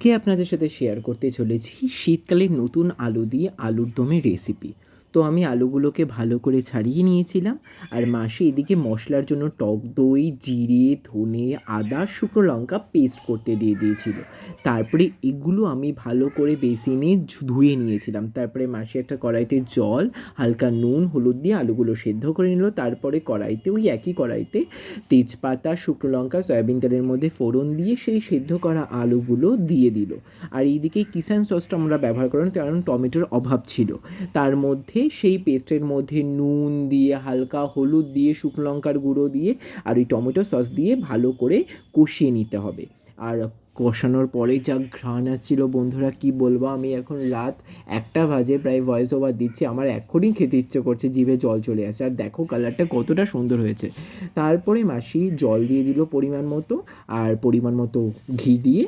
আজকে আপনাদের সাথে শেয়ার করতে চলেছি শীতকালের নতুন আলু দিয়ে আলুর দমের রেসিপি। তো আমি আলুগুলোকে ভালো করে ছাড়িয়ে নিয়েছিলাম, আর মাসি এদিকে মশলার জন্য টক দই, জিরে, ধনে, আদা, শুকনো লঙ্কা পেস্ট করতে দিয়ে দিয়েছিল। তারপরে এগুলো আমি ভালো করে বেসিনে ধুয়ে নিয়েছিলাম। তারপরে মাসি একটা কড়াইতে জল, হালকা নুন, হলুদ দিয়ে আলুগুলো সেদ্ধ করে নিল। তারপরে কড়াইতে, ওই একই কড়াইতে তেজপাতা, শুকনো লঙ্কা, সয়াবিন তেলের মধ্যে ফোড়ন দিয়ে সেই সেদ্ধ করা আলুগুলো দিয়ে দিল। আর এইদিকে কিষান সসটা আমরা ব্যবহার করলাম, কারণ টমেটোর অভাব ছিল। তার মধ্যে সেই পেস্টের মধ্যে নুন দিয়ে, হালকা হলুদ দিয়ে, শুকনো লঙ্কার গুঁড়ো দিয়ে আর ওই টমেটো সস দিয়ে ভালো করে কষিয়ে নিতে হবে। আর কষানোর পরে যা ঘ্রাণ আসছিল বন্ধুরা, কি বলবো, আমি এখন রাত 1টা বাজে, প্রায় ভয়েস ওভার দিচ্ছি, আমার এখনই খেতে ইচ্ছে করছে, জিভে জল চলে আসে। আর দেখো কালারটা কতটা সুন্দর হয়েছে। তারপরে মাসি জল দিয়ে দিল পরিমাণ মতো, আর পরিমাণ মতো ঘি দিয়ে